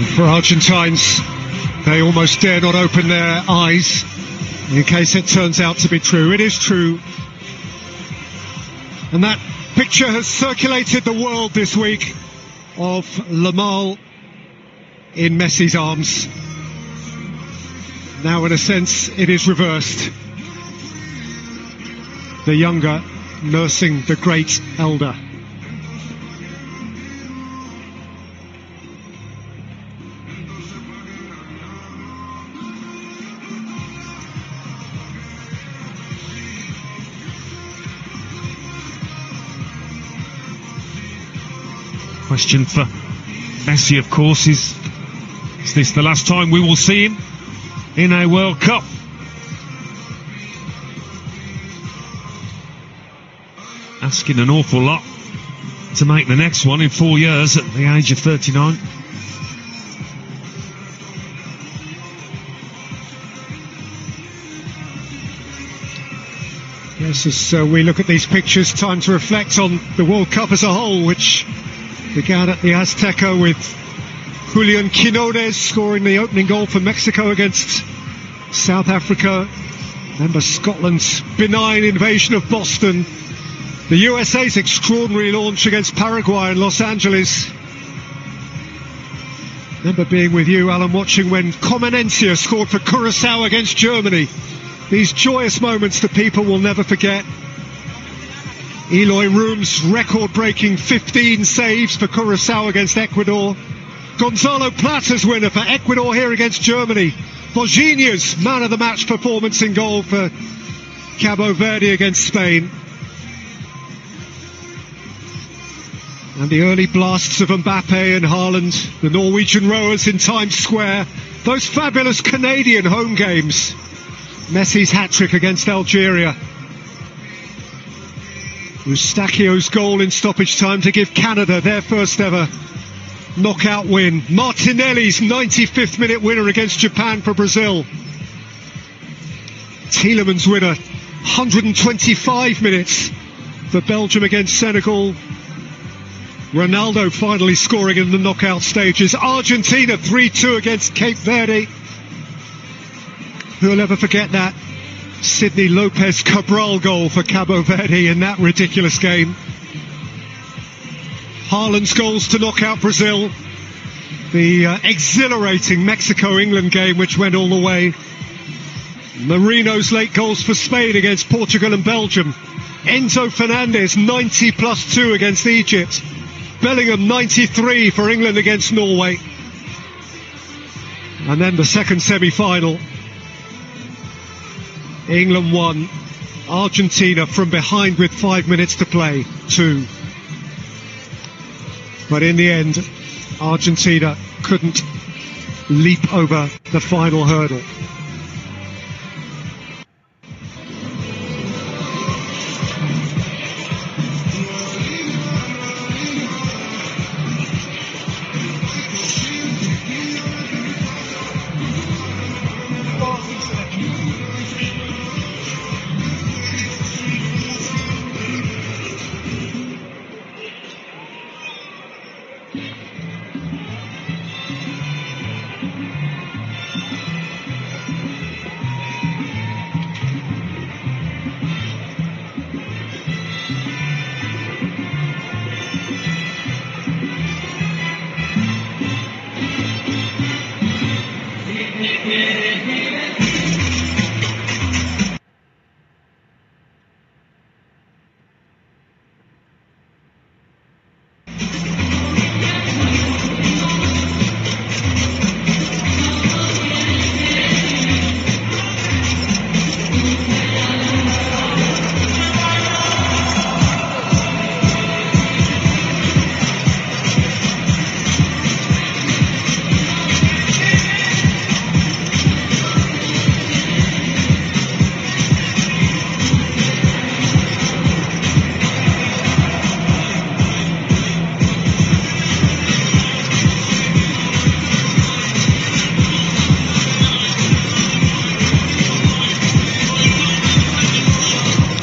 For Argentines, they almost dare not open their eyes in case it turns out to be true. It is true. And that picture has circulated the world this week of Lamar in Messi's arms. Now, in a sense, it is reversed. The younger nursing the great elder. Question for Messi, of course, is this the last time we will see him in a World Cup? Asking an awful lot to make the next one in 4 years at the age of 39. Yes, as we look at these pictures, time to reflect on the World Cup as a whole, which began at the Azteca with Julian Quinones scoring the opening goal for Mexico against South Africa. Remember Scotland's benign invasion of Boston. The USA's extraordinary launch against Paraguay in Los Angeles. Remember being with you, Alan, watching when Comenencia scored for Curaçao against Germany. These joyous moments that people will never forget. Eloy Room's record-breaking 15 saves for Curaçao against Ecuador. Gonzalo Plata's winner for Ecuador here against Germany. Jorginho's man-of-the-match performance in goal for Cabo Verde against Spain. And the early blasts of Mbappe and Haaland, the Norwegian rowers in Times Square. Those fabulous Canadian home games. Messi's hat-trick against Algeria. Eustachio's goal in stoppage time to give Canada their first ever knockout win. Martinelli's 95th minute winner against Japan for Brazil. Tielemans' winner, 125 minutes for Belgium against Senegal. Ronaldo finally scoring in the knockout stages. Argentina 3-2 against Cape Verde. Who'll ever forget that Sidney Lopez Cabral goal for Cabo Verde in that ridiculous game. Haaland's goals to knock out Brazil. The exhilarating Mexico-England game which went all the way. Marino's late goals for Spain against Portugal and Belgium. Enzo Fernandez 90+2 against Egypt. Bellingham 93 for England against Norway. And then the second semi-final. England won, Argentina from behind with 5 minutes to play, 2. But in the end, Argentina couldn't leap over the final hurdle.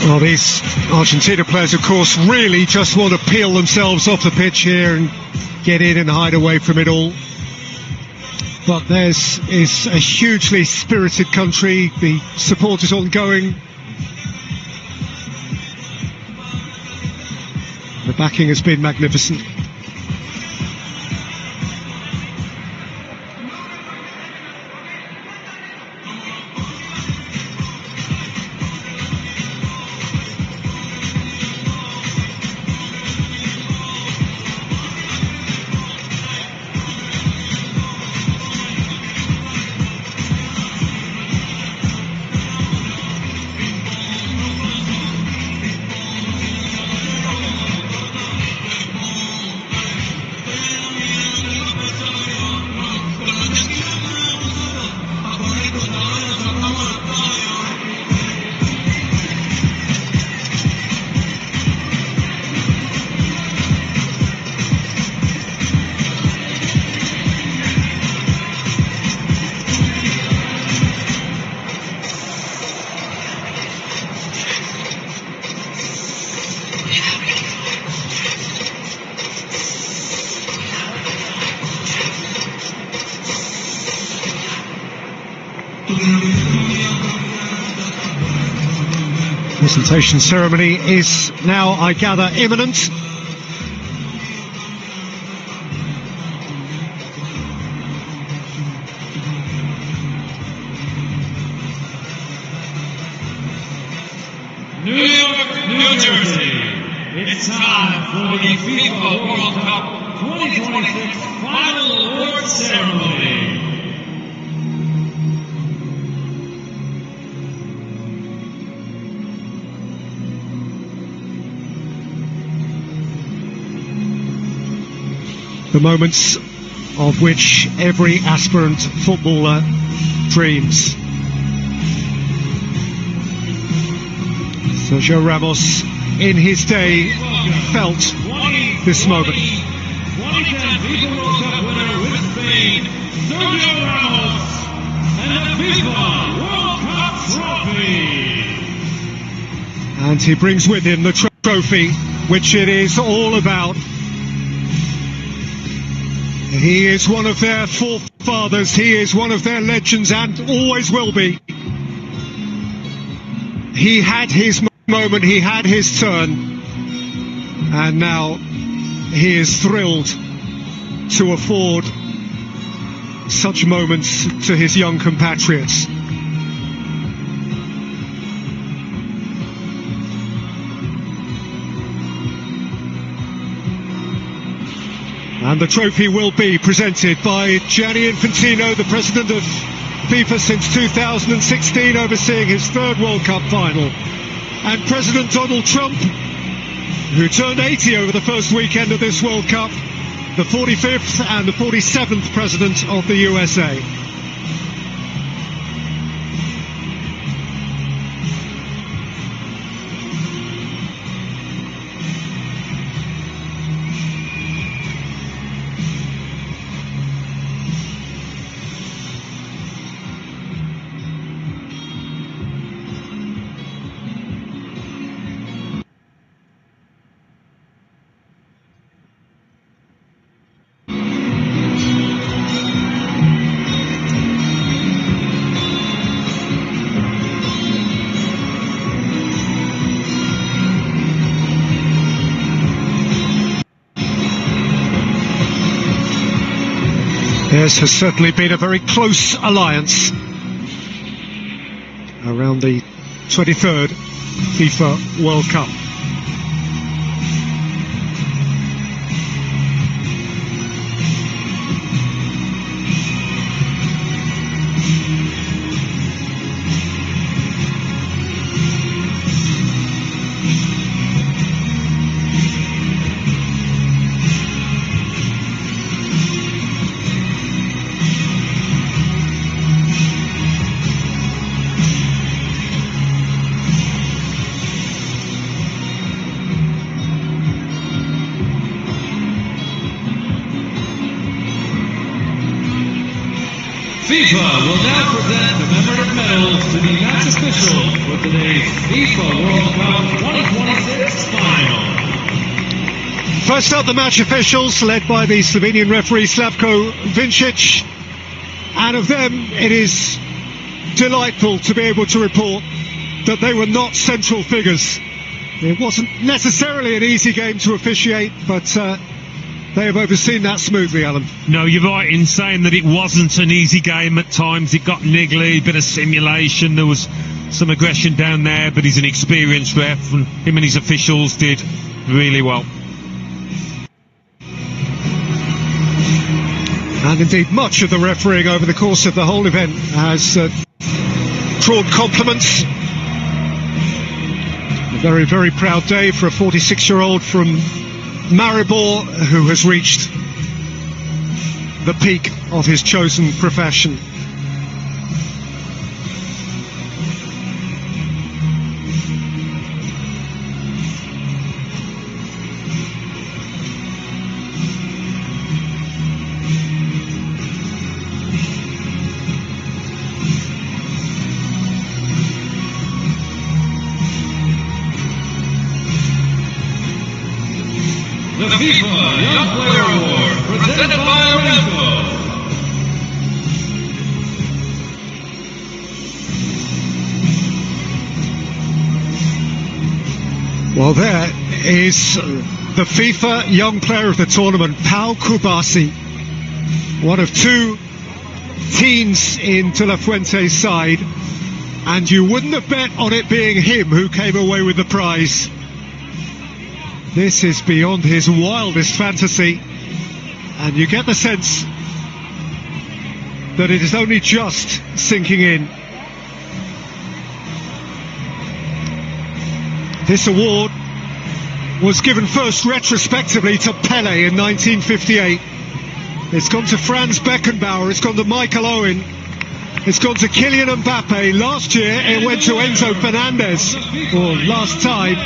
Well, these Argentina players, of course, really just want to peel themselves off the pitch here and get in and hide away from it all. But theirs is a hugely spirited country. The support is ongoing. The backing has been magnificent. Presentation ceremony is now, I gather, imminent. New York, New Jersey. It's time for the FIFA World Cup 2026 final award ceremony. The moments of which every aspirant footballer dreams. Sergio Ramos, in his day, felt this moment. 2010 FIFA World Cup winner with Spain, Sergio Ramos, and the FIFA World Cup trophy. And he brings with him the trophy, which it is all about. He is one of their forefathers, he is one of their legends and always will be. He had his moment, he had his turn, and now he is thrilled to afford such moments to his young compatriots. And the trophy will be presented by Gianni Infantino, the president of FIFA since 2016, overseeing his third World Cup final. And President Donald Trump, who turned 80 over the first weekend of this World Cup, the 45th and the 47th president of the USA. This has certainly been a very close alliance around the 23rd FIFA World Cup. FIFA will now present commemorative medals to the match officials for today's FIFA World Cup 2026 final. First up, the match officials, led by the Slovenian referee Slavko Vincic. And of them, it is delightful to be able to report that they were not central figures. It wasn't necessarily an easy game to officiate, but they have overseen that smoothly, Alan. No, you're right in saying that it wasn't an easy game at times. It got niggly, a bit of simulation, there was some aggression down there, but he's an experienced ref, and him and his officials did really well. And indeed, much of the refereeing over the course of the whole event has drawn compliments. A very, very proud day for a 46-year-old from Maribor who has reached the peak of his chosen profession. The FIFA Young Player Award, presented by Aramco. Well, there is the FIFA Young Player of the tournament, Pau Kubasi, one of two teens in De La Fuente's side, and you wouldn't have bet on it being him who came away with the prize. This is beyond his wildest fantasy, and you get the sense that it is only just sinking in. This award was given first retrospectively to Pele in 1958. It's gone to Franz Beckenbauer, it's gone to Michael Owen, it's gone to Kylian Mbappe. Last year it went to Enzo Fernandez, or last time.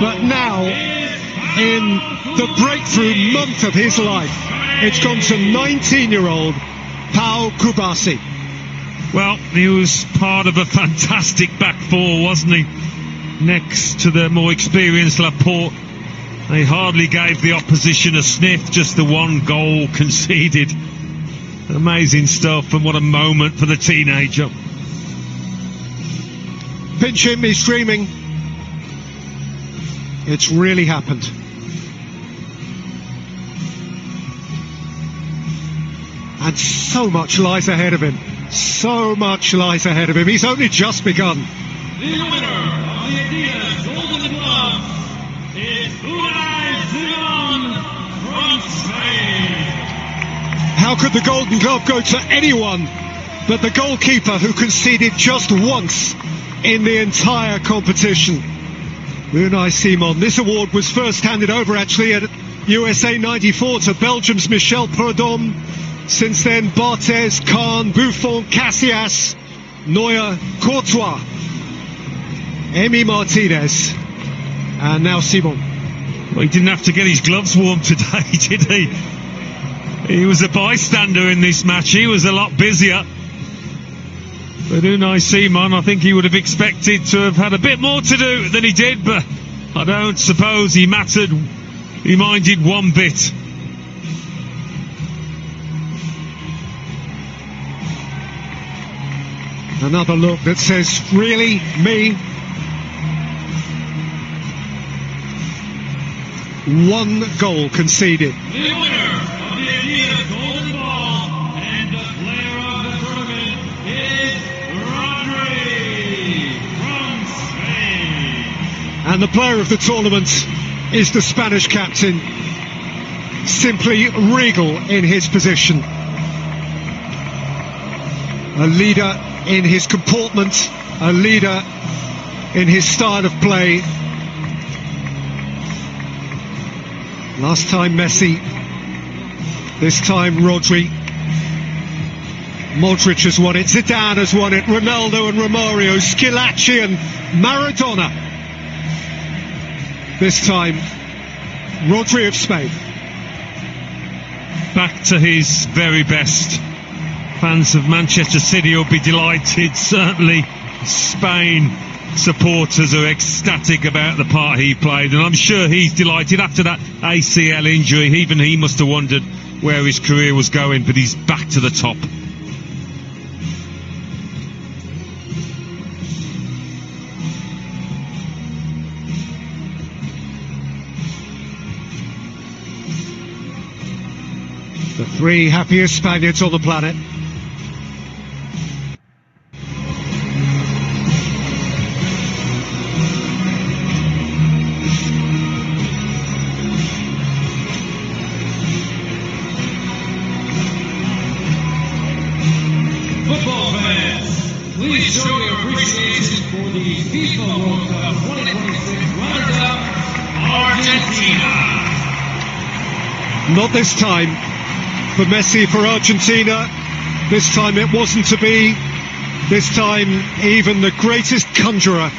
But now, in the breakthrough month of his life, it's gone to 19-year-old Pau Kubasi. Well, he was part of a fantastic back four, wasn't he? Next to the more experienced Laporte. They hardly gave the opposition a sniff, just the one goal conceded. Amazing stuff, and what a moment for the teenager. Pinch him, he's dreaming. It's really happened. And so much lies ahead of him. So much lies ahead of him. He's only just begun. The winner of the Adidas Golden Glove is Unai Simon from Spain. How could the Golden Glove go to anyone but the goalkeeper who conceded just once in the entire competition? Unai Simon. This award was first handed over actually at USA 94 to Belgium's Michel Prudhomme. Since then, Barthez, Kahn, Buffon, Casillas, Neuer, Courtois, Emi Martinez, and now Simon. Well, he didn't have to get his gloves warm today, did he? He was a bystander in this match. He was a lot busier. But Unai Simon, I think he would have expected to have had a bit more to do than he did, but I don't suppose he minded one bit. Another look that says, really, me? One goal conceded. The winner of the Adidas Golden Ball and the player of the tournament is Rodri from Spain. And the player of the tournament is the Spanish captain, simply regal in his position. A leader in his comportment, a leader in his style of play. Last time Messi, this time Rodri. Modric has won it, Zidane has won it, Ronaldo and Romario, Schillaci and Maradona. This time, Rodri of Spain. Back to his very best. Fans of Manchester City will be delighted. Certainly Spain supporters are ecstatic about the part he played, and I'm sure he's delighted after that ACL injury. Even he must have wondered where his career was going, but he's back to the top. The three happiest Spaniards on the planet. Football fans, please show your appreciation for the FIFA World Cup 2026 runners-up, Argentina. Not this time. For Messi, for Argentina, this time it wasn't to be. This time even the greatest conjurer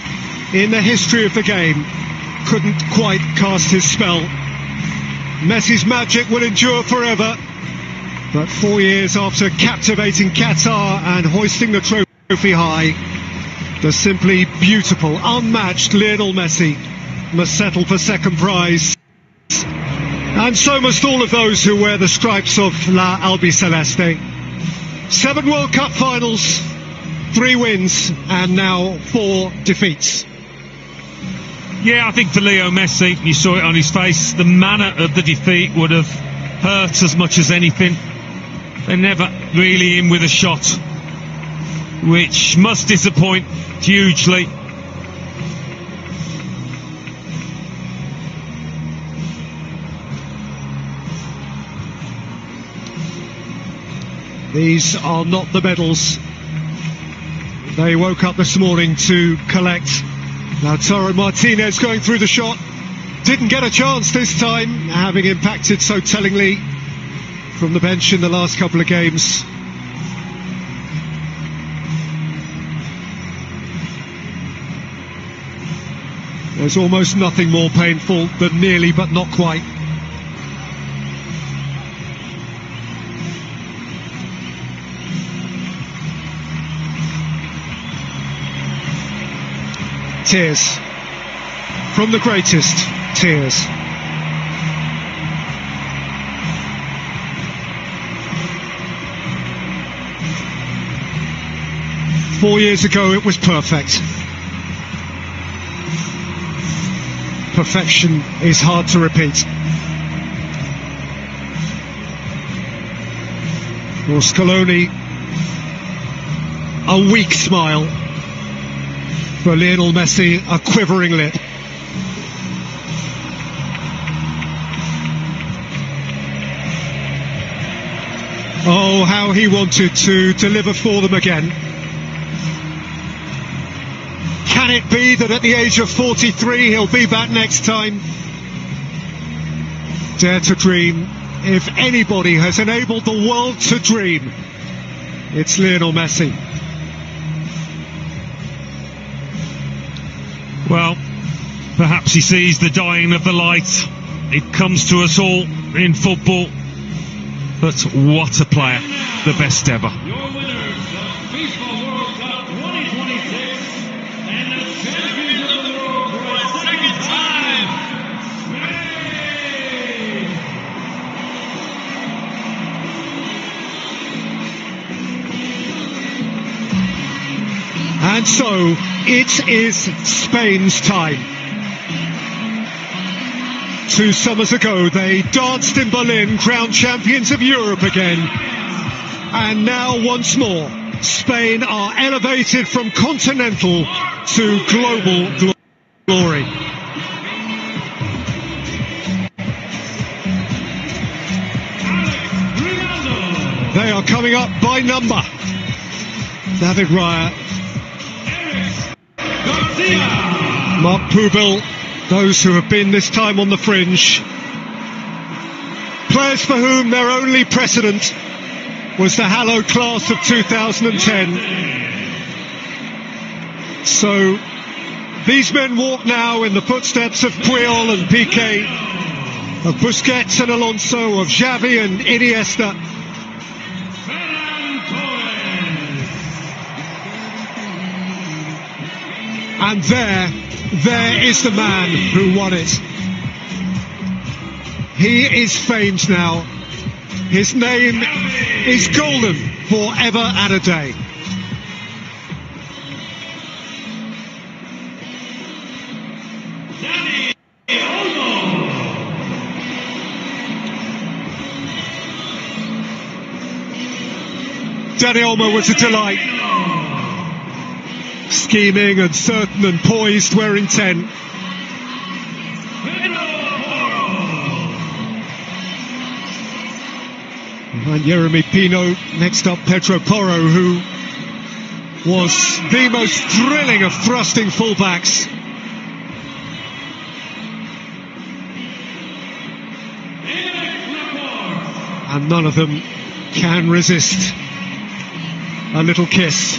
in the history of the game couldn't quite cast his spell. Messi's magic will endure forever, but 4 years after captivating Qatar and hoisting the trophy high, the simply beautiful, unmatched Lionel Messi must settle for second prize. And so must all of those who wear the stripes of La Albiceleste. 7 World Cup finals, 3 wins, and now 4 defeats. Yeah, I think for Leo Messi, you saw it on his face, the manner of the defeat would have hurt as much as anything. They're never really in with a shot, which must disappoint hugely. These are not the medals they woke up this morning to collect. Lautaro Martinez going through the shot. Didn't get a chance this time, having impacted so tellingly from the bench in the last couple of games. There's almost nothing more painful than nearly but not quite. Tears. From the greatest, tears. Four years ago it was perfect. Perfection is hard to repeat. For Scaloni, a weak smile. For Lionel Messi, a quivering lip. Oh, how he wanted to deliver for them again. Can it be that at the age of 43 he'll be back next time? Dare to dream. If anybody has enabled the world to dream, it's Lionel Messi. Well, perhaps he sees the dying of the light. It comes to us all in football. But what a player, the best ever. Your winners of FIFA World Cup 2026 and the champions of the world for a second time, Spain! And so, it is Spain's time. 2 summers ago, they danced in Berlin, crowned champions of Europe again. And now, once more, Spain are elevated from continental to global glory. They are coming up by number. David Raya, Mark Poubel, those who have been this time on the fringe. Players for whom their only precedent was the hallowed class of 2010. So these men walk now in the footsteps of Puyol and Piqué, of Busquets and Alonso, of Xavi and Iniesta. And there is the man who won it. He is famed now. His name is golden forever and a day. Danny Olmo was a delight. Scheming and certain and poised where intent. And Jeremy Pino, next up Pedro Porro, who was the most thrilling of thrusting fullbacks. And none of them can resist a little kiss.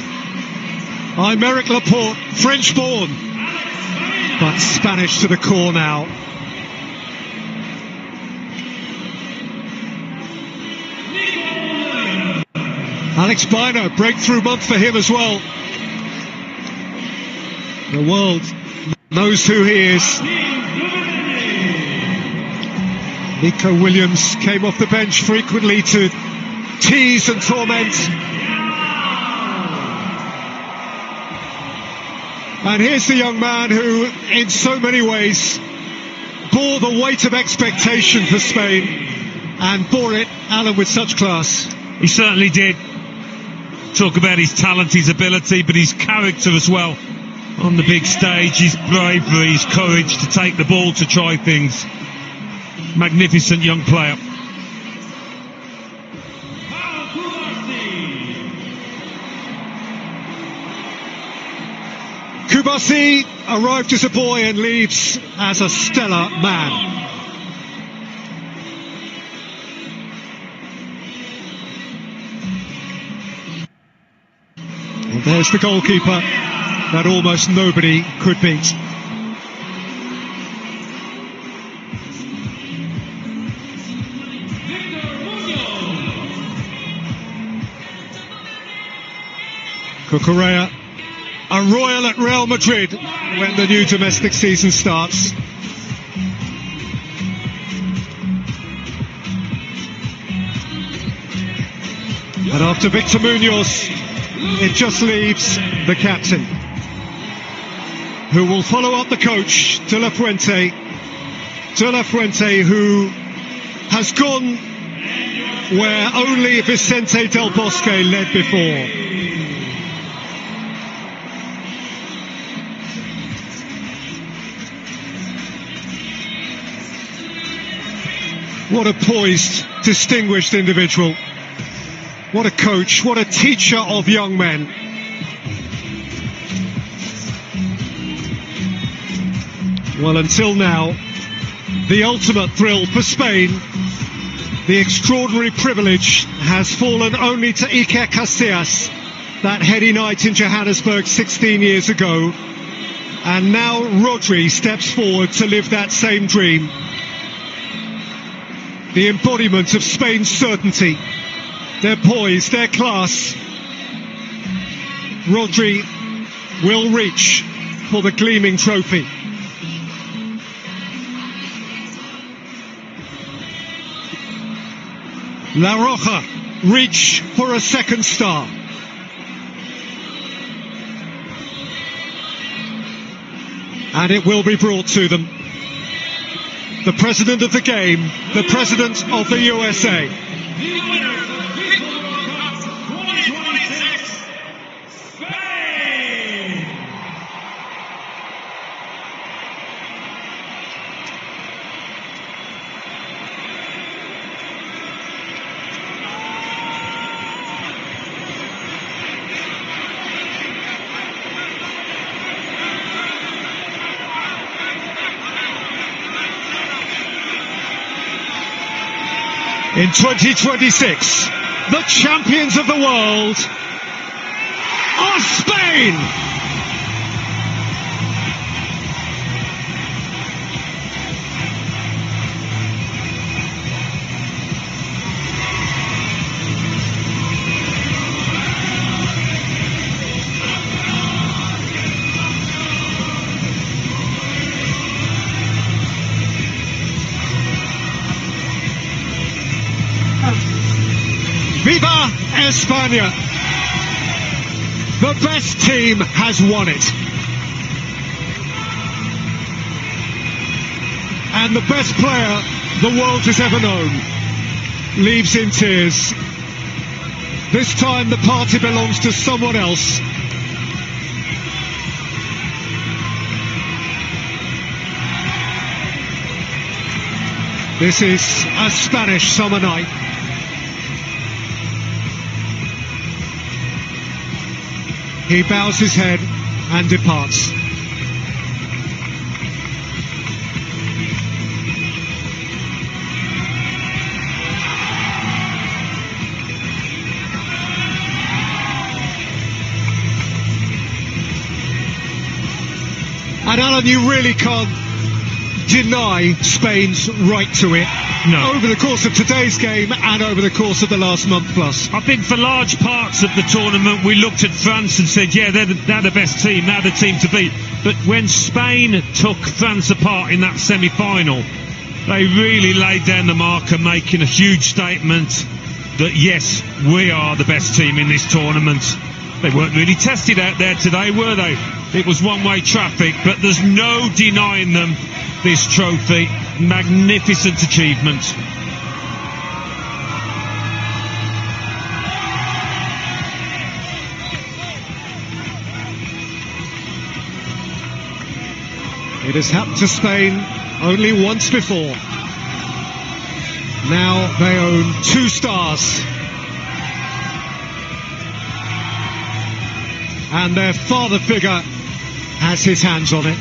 I'm Eric Laporte, French-born, but Spanish to the core now. Alex Biner, breakthrough month for him as well. The world knows who he is. Nico Williams came off the bench frequently to tease and torment. And here's the young man who, in so many ways, bore the weight of expectation for Spain, and bore it, Alan, with such class. He certainly did. Talk about his talent, his ability, but his character as well. On the big stage, his bravery, his courage to take the ball, to try things. Magnificent young player. Kubasi arrived as a boy and leaves as a stellar man. And there's the goalkeeper that almost nobody could beat. Cucurella, a royal at Real Madrid when the new domestic season starts. And after Victor Munoz, it just leaves the captain, who will follow up the coach, De La Fuente. De La Fuente, who has gone where only Vicente Del Bosque led before. What a poised, distinguished individual. What a coach, what a teacher of young men. Well, until now, the ultimate thrill for Spain, the extraordinary privilege has fallen only to Iker Casillas, that heady night in Johannesburg 16 years ago. And now Rodri steps forward to live that same dream. The embodiment of Spain's certainty, their poise, their class. Rodri will reach for the gleaming trophy. La Roja reach for a second star. And it will be brought to them. The president of the game, the president of the USA. The winners of FIFA World Cup 2026, Spain! In 2026, the champions of the world are Spain! España. The best team has won it. And the best player the world has ever known leaves in tears. This time the party belongs to someone else. This is a Spanish summer night. He bows his head and departs. And Alan, you really can't deny Spain's right to it. No. Over the course of today's game and over the course of the last month plus. I think for large parts of the tournament we looked at France and said, yeah, they're the best team, they're the team to beat. But when Spain took France apart in that semi-final, they really laid down the marker, making a huge statement that yes, we are the best team in this tournament. They weren't really tested out there today, were they? It was one-way traffic, but there's no denying them this trophy. Magnificent achievement. It has happened to Spain only once before. Now they own 2 stars. And their father figure has his hands on it.